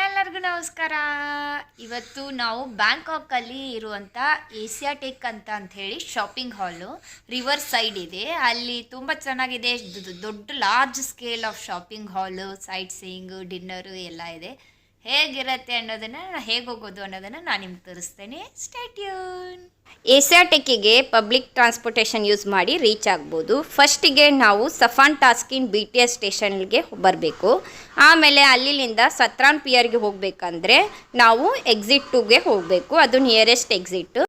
ಎಲ್ಲರಿಗೂ ನಮಸ್ಕಾರ. ಇವತ್ತು ನಾವು ಬ್ಯಾಂಕಾಕಲ್ಲಿ ಇರುವಂಥ ಏಷ್ಯಾಟೆಕ್ ಅಂತ ಹೇಳಿ ಶಾಪಿಂಗ್ ಹಾಲು ರಿವರ್ ಸೈಡ್ ಇದೆ. ಅಲ್ಲಿ ತುಂಬ ಚೆನ್ನಾಗಿದೆ. ದೊಡ್ಡ ಲಾರ್ಜ್ ಸ್ಕೇಲ್ ಆಫ್ ಶಾಪಿಂಗ್ ಹಾಲು, ಸೈಟ್ ಸೀಯಿಂಗು, ಡಿನ್ನರು ಎಲ್ಲ ಇದೆ. ಹೇಗಿರುತ್ತೆ ಅನ್ನೋದನ್ನು, ಹೇಗೆ ಹೋಗೋದು ಅನ್ನೋದನ್ನು ನಾನು ನಿಮ್ಗೆ ತೋರಿಸ್ತೇನೆ. Stay tune. ಏಷ್ಯಾಟೆಕ್ಕಿಗೆ ಪಬ್ಲಿಕ್ ಟ್ರಾನ್ಸ್ಪೋರ್ಟೇಷನ್ ಯೂಸ್ ಮಾಡಿ ರೀಚ್ ಆಗ್ಬೋದು. ಫಸ್ಟಿಗೆ ನಾವು ಸಫಾನ್ ಟಾಸ್ಕಿನ್ BTS ಸ್ಟೇಷನ್ಗೆ ಬರಬೇಕು. ಆಮೇಲೆ ಅಲ್ಲಿಂದ ಸಥ್ರಾನ್ ಪಿಯರ್ಗೆ ಹೋಗಬೇಕಂದ್ರೆ ನಾವು ಎಕ್ಸಿಟ್ 2ಗೆ ಹೋಗಬೇಕು. ಅದು ನಿಯರೆಸ್ಟ್ ಎಕ್ಸಿಟ್.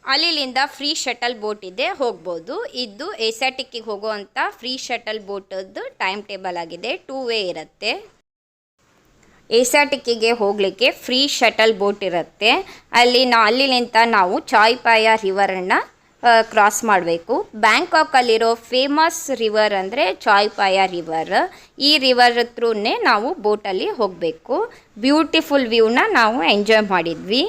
ಅಲ್ಲಿಂದ ಫ್ರೀ ಶಟಲ್ ಬೋಟ್ ಇದೆ, ಹೋಗ್ಬೋದು. ಇದು ಏಷ್ಯಾಟೆಕ್ಕಿಗೆ ಹೋಗುವಂಥ ಫ್ರೀ ಶಟಲ್ ಬೋಟದ್ದು ಟೈಮ್ ಟೇಬಲ್ ಆಗಿದೆ. 2 ವೇ ಇರುತ್ತೆ. ಏಷ್ಯಾಟೆಕ್ಕಿಗೆ ಹೋಗಲಿಕ್ಕೆ ಫ್ರೀ ಶಟಲ್ ಬೋಟ್ ಇರುತ್ತೆ. ಅಲ್ಲಿಂದ ನಾವು ಚಾಯ್ ಪಾಯ ರಿವರನ್ನು ಕ್ರಾಸ್ ಮಾಡಬೇಕು. ಬ್ಯಾಂಕಾಕಲ್ಲಿರೋ ಫೇಮಸ್ ರಿವರ್ ಅಂದರೆ ಚಾಯ್ ಪಾಯ ರಿವರ್. ಈ ರಿವರ್ ಥ್ರೂನೇ ನಾವು ಬೋಟಲ್ಲಿ ಹೋಗಬೇಕು. ಬ್ಯೂಟಿಫುಲ್ ವ್ಯೂನ ನಾವು ಎಂಜಾಯ್ ಮಾಡಿದ್ವಿ.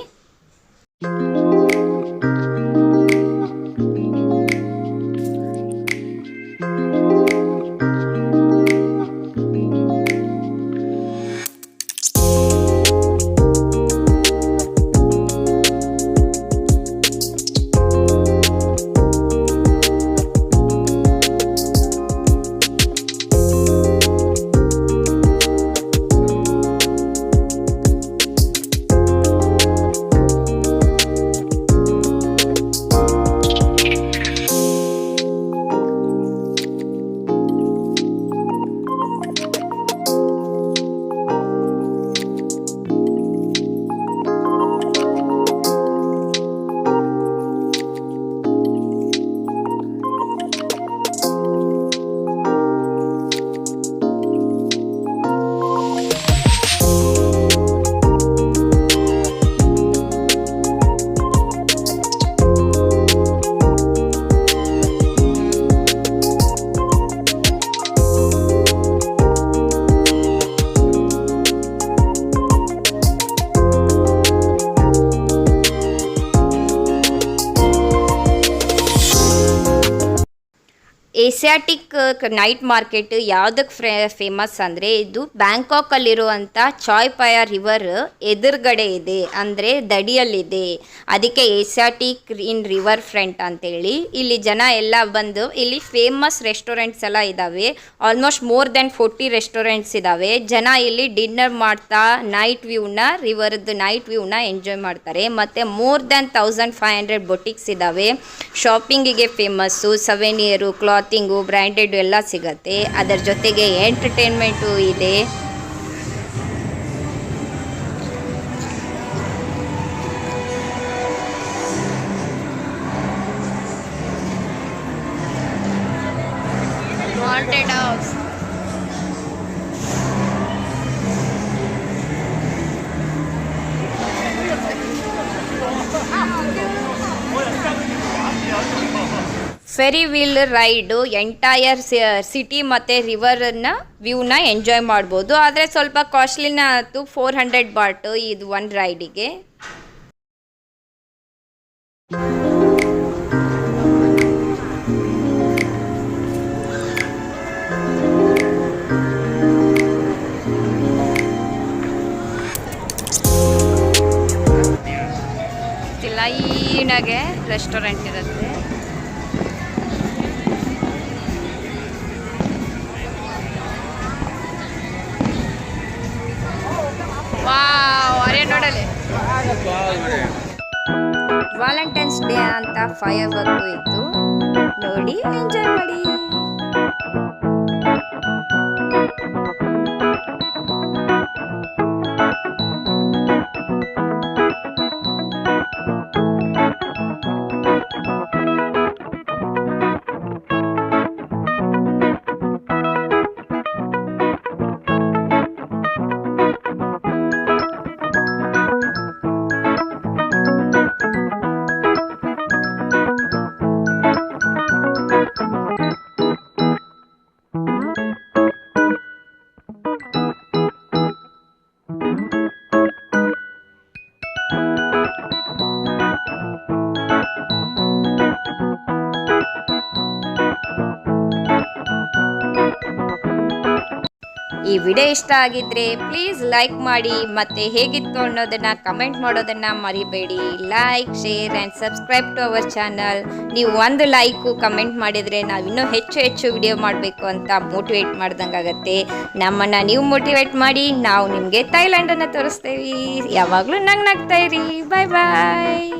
ಏಷ್ಯಾಟಿಕ್ ನೈಟ್ ಮಾರ್ಕೆಟ್ ಯಾವುದಕ್ಕೆ ಫೇಮಸ್ ಅಂದರೆ ಇದು ಬ್ಯಾಂಕಾಕಲ್ಲಿರುವಂಥ ಚಾಯ್ ಪಾಯ ರಿವರ್ ಎದುರುಗಡೆ ಇದೆ, ಅಂದರೆ ದಡಿಯಲ್ಲಿದೆ. ಅದಕ್ಕೆ ಏಷ್ಯಾಟಿಕ್ ಇನ್ ರಿವರ್ ಫ್ರಂಟ್ ಅಂತೇಳಿ. ಇಲ್ಲಿ ಜನ ಎಲ್ಲ ಬಂದು ಇಲ್ಲಿ ಫೇಮಸ್ ರೆಸ್ಟೋರೆಂಟ್ಸ್ ಎಲ್ಲ ಇದ್ದಾವೆ. ಆಲ್ಮೋಸ್ಟ್ ಮೋರ್ ದೆನ್ 40 ರೆಸ್ಟೋರೆಂಟ್ಸ್ ಇದ್ದಾವೆ. ಜನ ಇಲ್ಲಿ ಡಿನ್ನರ್ ಮಾಡ್ತಾ ರಿವರ್ದು ನೈಟ್ ವ್ಯೂನ ಎಂಜಾಯ್ ಮಾಡ್ತಾರೆ. ಮತ್ತು ಮೋರ್ ದೆನ್ 1500 ಬೊಟಿಕ್ಸ್ ಇದ್ದಾವೆ. ಶಾಪಿಂಗಿಗೆ ಫೇಮಸ್ಸು. ಸವೆನಿಯರು, ಕ್ಲಾತಿಂಗು, ಬ್ರ್ಯಾಂಡೆಡ್ ಎಲ್ಲ ಸಿಗತ್ತೆ. ಅದರ ಜೊತೆಗೆ ಎಂಟರ್ಟೈನ್ಮೆಂಟು ಇದೆ. Haunted house. Ferry wheel raid entire city ಮತ್ತು ರಿವರನ್ನು ವ್ಯೂನ ಎಂಜಾಯ್ ಮಾಡ್ಬೋದು. ಆದರೆ ಸ್ವಲ್ಪ ಕಾಸ್ಟ್ಲಿನ ಆಯಿತು. 400 ಬಾಟ್ ಇದು ಒಂದು ರೈಡಿಗೆ. ಲೈನಾಗೆ ರೆಸ್ಟೋರೆಂಟ್ ಇರುತ್ತೆ. ನೋಡಲಿ ವ್ಯಾಲೆಂಟೈನ್ಸ್ ಡೇ ಅಂತ ಫೈರ್ ವರ್ಕ್ ಇತ್ತು. ನೋಡಿ ಎಂಜಾಯ್ ಮಾಡಿ. ಈ ವಿಡಿಯೋ ಇಷ್ಟ ಆಗಿದ್ರೆ ಪ್ಲೀಸ್ ಲೈಕ್ ಮಾಡಿ, ಮತ್ತು ಹೇಗಿತ್ತು ಅನ್ನೋದನ್ನು ಕಮೆಂಟ್ ಮಾಡೋದನ್ನು ಮರಿಬೇಡಿ. Like, share and subscribe to our channel. ನೀವು ಒಂದು ಲೈಕು ಕಮೆಂಟ್ ಮಾಡಿದರೆ ನಾವು ಇನ್ನೂ ಹೆಚ್ಚು ಹೆಚ್ಚು ವಿಡಿಯೋ ಮಾಡಬೇಕು ಅಂತ ಮೋಟಿವೇಟ್ ಮಾಡ್ದಂಗೆ ಆಗುತ್ತೆ. ನಮ್ಮನ್ನು ನೀವು ಮೋಟಿವೇಟ್ ಮಾಡಿ, ನಾವು ನಿಮಗೆ ಥೈಲ್ಯಾಂಡನ್ನು ತೋರಿಸ್ತೇವೆ. ಯಾವಾಗಲೂ ನಗ್ತಾ ಇರಿ. ಬಾಯ್ ಬಾಯ್.